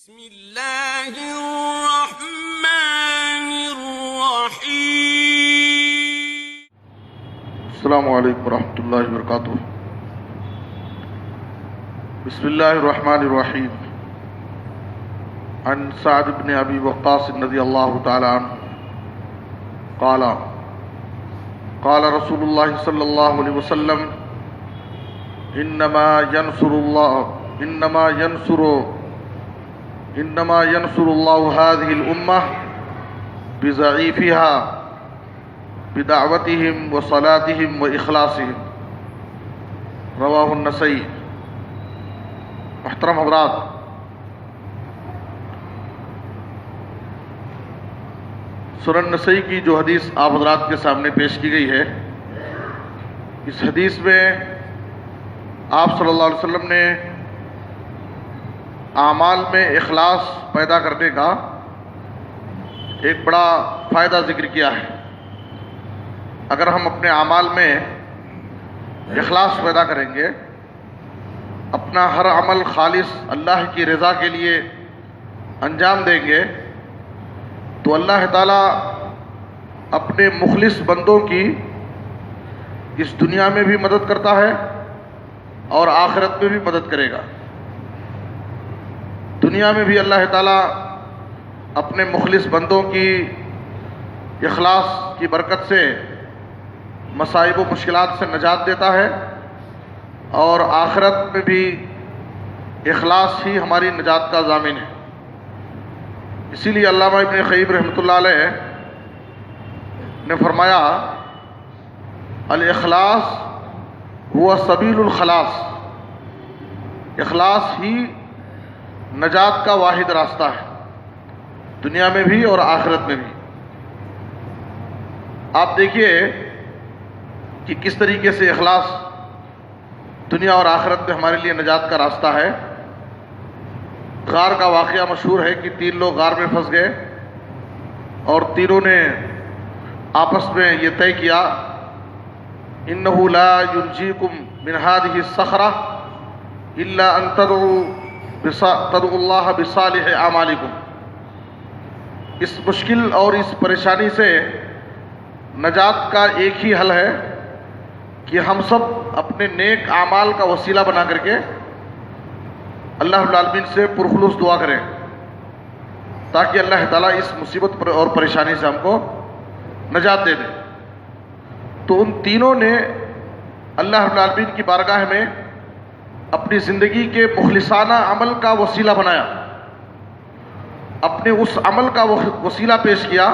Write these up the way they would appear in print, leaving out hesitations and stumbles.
بسم اللہ الرحمن الرحیم۔ السلام علیکم ورحمۃ اللہ وبرکاتہ۔ بسم اللہ الرحمن الرحیم۔ عن سعد بن ابی وقاص رضی اللہ تعالی عنہ قال قال رسول اللہ صلی اللہ علیہ وسلم انما ينصر الله هذه الامه بضعيفها بدعوتهم وصلاتهم واخلاصهم۔ رواہ النسائی۔ محترم حضرات، سنن نسائی کی جو حدیث آپ حضرات کے سامنے پیش کی گئی ہے، اس حدیث میں آپ صلی اللہ علیہ وسلم نے اعمال میں اخلاص پیدا کرنے کا ایک بڑا فائدہ ذکر کیا ہے۔ اگر ہم اپنے اعمال میں اخلاص پیدا کریں گے، اپنا ہر عمل خالص اللہ کی رضا کے لیے انجام دیں گے، تو اللہ تعالیٰ اپنے مخلص بندوں کی اس دنیا میں بھی مدد کرتا ہے اور آخرت میں بھی مدد کرے گا۔ دنیا میں بھی اللہ تعالیٰ اپنے مخلص بندوں کی اخلاص کی برکت سے مصائب و مشکلات سے نجات دیتا ہے، اور آخرت میں بھی اخلاص ہی ہماری نجات کا ضامن ہے۔ اسی لیے علامہ ابن قیم رحمۃ اللہ علیہ نے فرمایا الاخلاص هو سبیل الخلاص، اخلاص ہی نجات کا واحد راستہ ہے، دنیا میں بھی اور آخرت میں بھی۔ آپ دیکھیے کہ کس طریقے سے اخلاص دنیا اور آخرت میں ہمارے لیے نجات کا راستہ ہے۔ غار کا واقعہ مشہور ہے کہ 3 لوگ غار میں پھنس گئے اور تینوں نے آپس میں یہ طے کیا انہ لا ینجیکم من هذه الصخرة الا ان تدعوا اللہ بصالح اعمالکم۔ اس مشکل اور اس پریشانی سے نجات کا ایک ہی حل ہے کہ ہم سب اپنے نیک اعمال کا وسیلہ بنا کر کے اللہ رب العالمین سے پرخلوص دعا کریں، تاکہ اللہ تعالیٰ اس مصیبت اور پریشانی سے ہم کو نجات دے دے۔ تو ان تینوں نے اللہ رب العالمین کی بارگاہ میں اپنی زندگی کے مخلصانہ عمل کا وسیلہ بنایا، اپنے اس عمل کا وسیلہ پیش کیا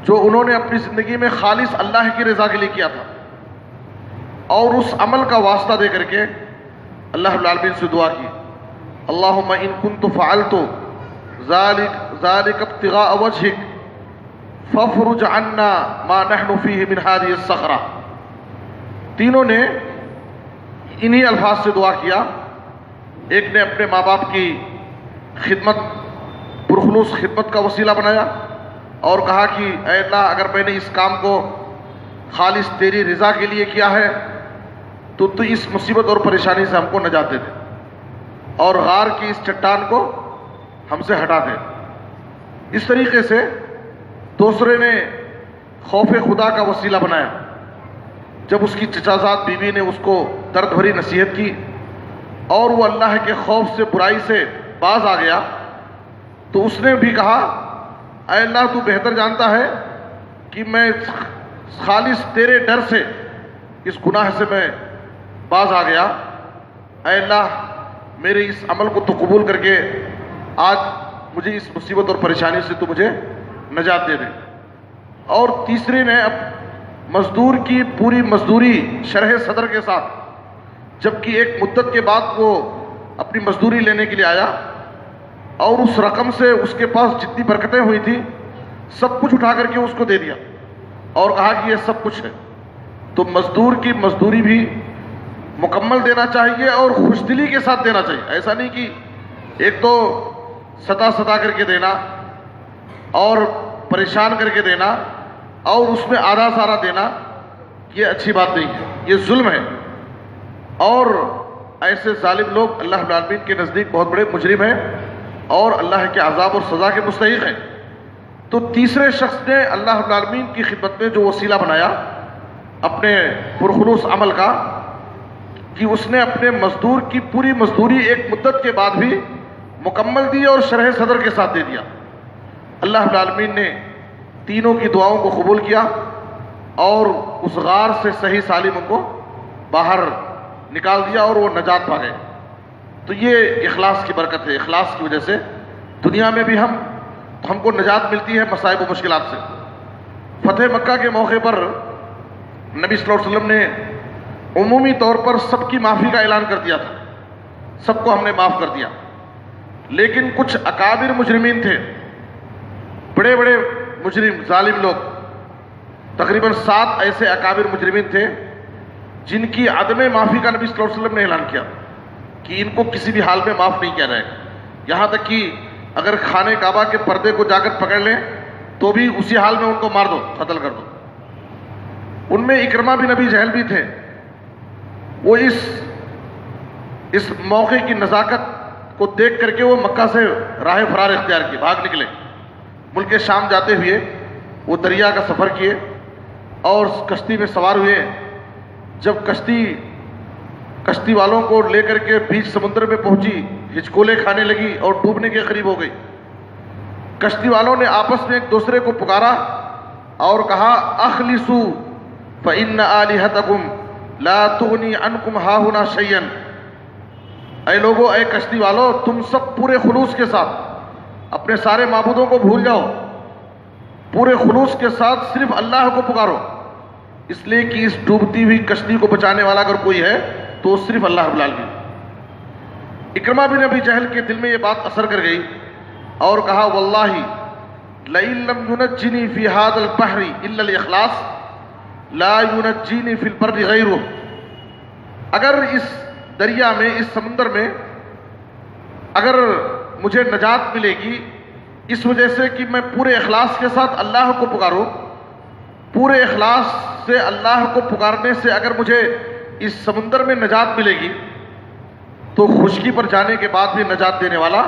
جو انہوں نے اپنی زندگی میں خالص اللہ کی رضا کے لیے کیا تھا، اور اس عمل کا واسطہ دے کر کے اللہ رب العالمین سے دعا کی اللہم ان کنت فعلت ذلك ابتغاء وجهك فافرج عنا ما نحن فيه من هذه الصخرة۔ تینوں نے انہی الفاظ سے دعا کیا۔ ایک نے اپنے ماں باپ کی خدمت، پرخلوص خدمت کا وسیلہ بنایا اور کہا کہ اے اللہ، اگر میں نے اس کام کو خالص تیری رضا کے لیے کیا ہے تو اس مصیبت اور پریشانی سے ہم کو نجات دے دے، اور غار کی اس چٹان کو ہم سے ہٹا دے۔ اس طریقے سے دوسرے نے خوف خدا کا وسیلہ بنایا۔ جب اس کی چچازاد بیوی نے اس کو درد بھری نصیحت کی اور وہ اللہ کے خوف سے، برائی سے باز آ گیا، تو اس نے بھی کہا اے اللہ، تو بہتر جانتا ہے کہ میں خالص تیرے ڈر سے اس گناہ سے میں باز آ گیا، اے اللہ میرے اس عمل کو تو قبول کر کے آج مجھے اس مصیبت اور پریشانی سے تو مجھے نجات دے دے۔ اور تیسرے نے مزدور کی پوری مزدوری شرح صدر کے ساتھ، جبکہ ایک مدت کے بعد وہ اپنی مزدوری لینے کے لیے آیا اور اس رقم سے اس کے پاس جتنی برکتیں ہوئی تھی سب کچھ اٹھا کر کے اس کو دے دیا اور کہا کہ یہ سب کچھ ہے۔ تو مزدور کی مزدوری بھی مکمل دینا چاہیے اور خوش دلی کے ساتھ دینا چاہیے، ایسا نہیں کہ ایک تو ستا کر کے دینا اور پریشان کر کے دینا اور اس میں آدھا سارا دینا، یہ اچھی بات نہیں ہے، یہ ظلم ہے۔ اور ایسے ظالم لوگ اللہ رب العالمین کے نزدیک بہت بڑے مجرم ہیں اور اللہ کے عذاب اور سزا کے مستحق ہیں۔ تو تیسرے شخص نے اللہ رب العالمین کی خدمت میں جو وسیلہ بنایا اپنے پرخلوص عمل کا، کہ اس نے اپنے مزدور کی پوری مزدوری ایک مدت کے بعد بھی مکمل دی اور شرح صدر کے ساتھ دے دیا۔ اللہ رب العالمین نے تینوں کی دعاؤں کو قبول کیا اور اس غار سے صحیح سالم ان کو باہر نکال دیا اور وہ نجات پا گئے۔ تو یہ اخلاص کی برکت ہے۔ اخلاص کی وجہ سے دنیا میں بھی ہم کو نجات ملتی ہے مصائب و مشکلات سے۔ فتح مکہ کے موقع پر نبی صلی اللہ علیہ وسلم نے عمومی طور پر سب کی معافی کا اعلان کر دیا تھا، سب کو ہم نے معاف کر دیا، لیکن کچھ اکابر مجرمین تھے، بڑے بڑے مجرم ظالم لوگ، تقریباً 7 ایسے اکابر مجرمین تھے جن کی عدم معافی کا نبی صلی اللہ علیہ وسلم نے اعلان کیا کہ ان کو کسی بھی حال میں معاف نہیں کیا جائے گا، یہاں تک کہ اگر خانہ کعبہ کے پردے کو جا کر پکڑ لیں تو بھی اسی حال میں ان کو مار دو، قتل کر دو۔ ان میں اکرمہ بن ابی جہل بھی تھے۔ وہ اس موقع کی نزاکت کو دیکھ کر کے وہ مکہ سے راہ فرار اختیار کی، بھاگ نکلے۔ ملک شام جاتے ہوئے وہ دریا کا سفر کیے اور کشتی میں سوار ہوئے۔ جب کشتی والوں کو لے کر کے بیچ سمندر میں پہنچی، ہچکولے کھانے لگی اور ڈوبنے کے قریب ہو گئی۔ کشتی والوں نے آپس میں ایک دوسرے کو پکارا اور کہا اخلصوا فإن آلہتکم لا تغنی عنکم ہاہنا شیئا، اے لوگو، اے کشتی والو، تم سب پورے خلوص کے ساتھ اپنے سارے معبودوں کو بھول جاؤ، پورے خلوص کے ساتھ صرف اللہ کو پکارو، اس لیے کہ اس ڈوبتی ہوئی کشتی کو بچانے والا اگر کوئی ہے تو صرف اللہ رب العالمین۔ اکرمہ بن ابی جہل کے دل میں یہ بات اثر کر گئی اور کہا واللہ لئن لم ینجنی فی ھذا البحر الا الاخلاص لا ینجینی فی البر غیرہ، اگر اس دریا میں، اس سمندر میں اگر مجھے نجات ملے گی اس وجہ سے کہ میں پورے اخلاص کے ساتھ اللہ کو پکاروں، پورے اخلاص سے اللہ کو پکارنے سے اگر مجھے اس سمندر میں نجات ملے گی تو خشکی پر جانے کے بعد بھی نجات دینے والا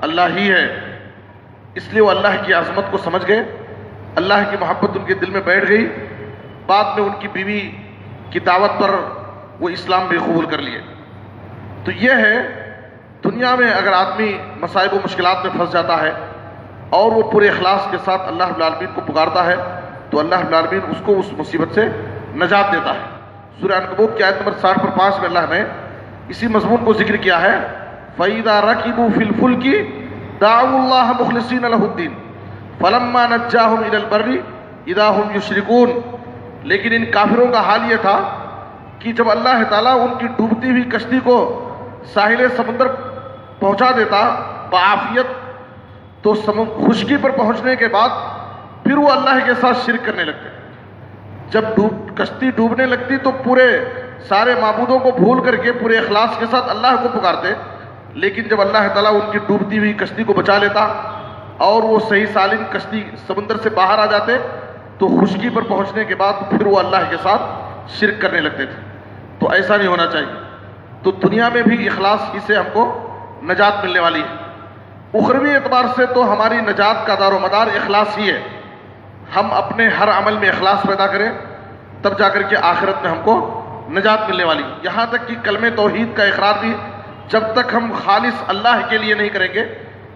اللہ ہی ہے۔ اس لیے وہ اللہ کی عظمت کو سمجھ گئے، اللہ کی محبت ان کے دل میں بیٹھ گئی۔ بعد میں ان کی بیوی کی دعوت پر وہ اسلام بھی قبول کر لیے۔ تو یہ ہے، دنیا میں اگر آدمی مصائب و مشکلات میں پھنس جاتا ہے اور وہ پورے اخلاص کے ساتھ اللہ رب العالمین کو پکارتا ہے تو اللہ رب العالمین اس کو اس مصیبت سے نجات دیتا ہے۔ سورہ عنکبوت کی آیت نمبر 60 پر 5 میں اللہ نے اسی مضمون کو ذکر کیا ہے، فَإِذَا رَكِبُوا فِي الْفُلْكِ دَعَوُا اللَّهَ مُخْلِصِينَ لَهُ الدِّينَ فَلَمَّا نَجَّاهُمْ إِلَى الْبَرِّ إِذَا هُمْ يُشْرِكُونَ، لیکن ان کافروں کا حال یہ تھا کہ جب اللہ تعالیٰ ان کی ڈوبتی ہوئی کشتی کو ساحل سمندر پہنچا دیتا بعافیت، تو خشکی پر پہنچنے کے بعد پھر وہ اللہ کے ساتھ شرک کرنے لگتے۔ جب کشتی ڈوبنے لگتی تو پورے سارے معبودوں کو بھول کر کے پورے اخلاص کے ساتھ اللہ کو پکارتے، لیکن جب اللہ تعالیٰ ان کی ڈوبتی ہوئی کشتی کو بچا لیتا اور وہ صحیح سالم کشتی سمندر سے باہر آ جاتے تو خشکی پر پہنچنے کے بعد پھر وہ اللہ کے ساتھ شرک کرنے لگتے تھے۔ تو ایسا نہیں ہونا چاہیے۔ تو دنیا میں بھی اخلاص ہی سے ہم کو نجات ملنے والی ہے، اخروی اعتبار سے تو ہماری نجات کا دار و مدار اخلاص ہی ہے۔ ہم اپنے ہر عمل میں اخلاص پیدا کریں تب جا کر کے آخرت میں ہم کو نجات ملنے والی۔ یہاں تک کہ کلمہ توحید کا اقرار بھی جب تک ہم خالص اللہ کے لیے نہیں کریں گے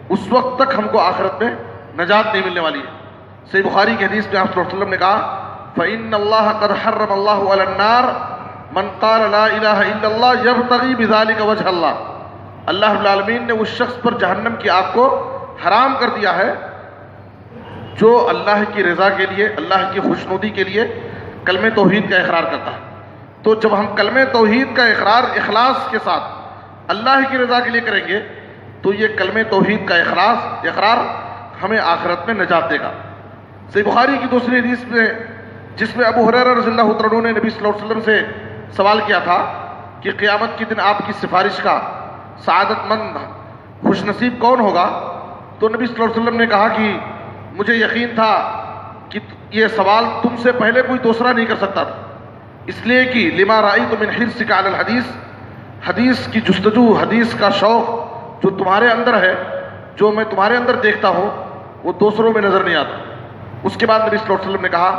اس وقت تک ہم کو آخرت میں نجات نہیں ملنے والی ہے۔ صحیح بخاری کی حدیث میں آپ صلی اللہ علیہ وسلم نے کہا فَإِنَّ اللَّهَ قَدْ حَرَّمَ اللَّهُ عَلَى النَّارِ مَنْ قَالَ لَا إِلَهَ إِلَّا اللَّهُ يَبْتَغِي بِذَلِكَ وَجْهَ اللَّهِ، اللہ رب العالمین نے اس شخص پر جہنم کی آگ کو حرام کر دیا ہے جو اللہ کی رضا کے لیے، اللہ کی خوشنودی کے لیے کلمہ توحید کا اقرار کرتا ہے۔ تو جب ہم کلمہ توحید کا اقرار اخلاص کے ساتھ اللہ کی رضا کے لیے کریں گے تو یہ کلمہ توحید کا اقرار ہمیں آخرت میں نجات دے گا۔ صحیح بخاری کی دوسری حدیث میں جس میں ابو ہریرہ رضی اللہ عنہ نے نبی صلی اللہ علیہ وسلم سے سوال کیا تھا کہ قیامت کے دن آپ کی سفارش کا سعادت مند خوش نصیب کون ہوگا، تو نبی صلی اللہ علیہ وسلم نے کہا کہ مجھے یقین تھا کہ یہ سوال تم سے پہلے کوئی دوسرا نہیں کر سکتا تھا، اس لیے کہ لما رأیت من حرصک علی الحدیث، حدیث کی جستجو، حدیث کا شوق جو تمہارے اندر ہے، جو میں تمہارے اندر دیکھتا ہوں، وہ دوسروں میں نظر نہیں آتا۔ اس کے بعد نبی صلی اللہ علیہ وسلم نے کہا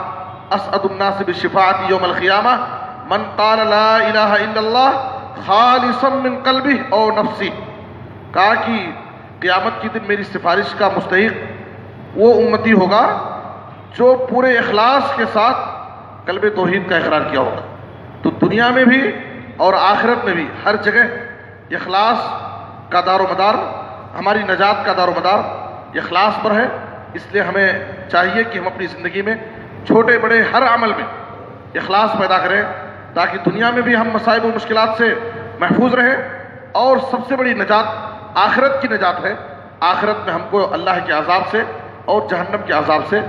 اسعد الناس بالشفاعۃ یوم القیامہ من قال لا الہ الا اللہ خالصا من قلبہ او نفسی، کہا کہ قیامت کے دن میری سفارش کا مستحق وہ امتی ہوگا جو پورے اخلاص کے ساتھ قلب توحید کا اقرار کیا ہوگا۔ تو دنیا میں بھی اور آخرت میں بھی ہر جگہ اخلاص کا دار و مدار، ہماری نجات کا دار و مدار اخلاص پر ہے۔ اس لیے ہمیں چاہیے کہ ہم اپنی زندگی میں چھوٹے بڑے ہر عمل میں اخلاص پیدا کریں، تاکہ دنیا میں بھی ہم مصائب و مشکلات سے محفوظ رہیں، اور سب سے بڑی نجات آخرت کی نجات ہے۔ آخرت میں ہم کو اللہ کے عذاب سے اور جہنم کے عذاب سے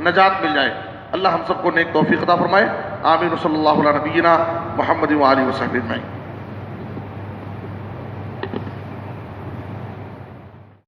نجات مل جائے۔ اللہ ہم سب کو نیک توفیق عطا فرمائے۔ آمین۔ صلی اللہ علیہ نبینا محمد و آلہ وصحبہ اجمعین۔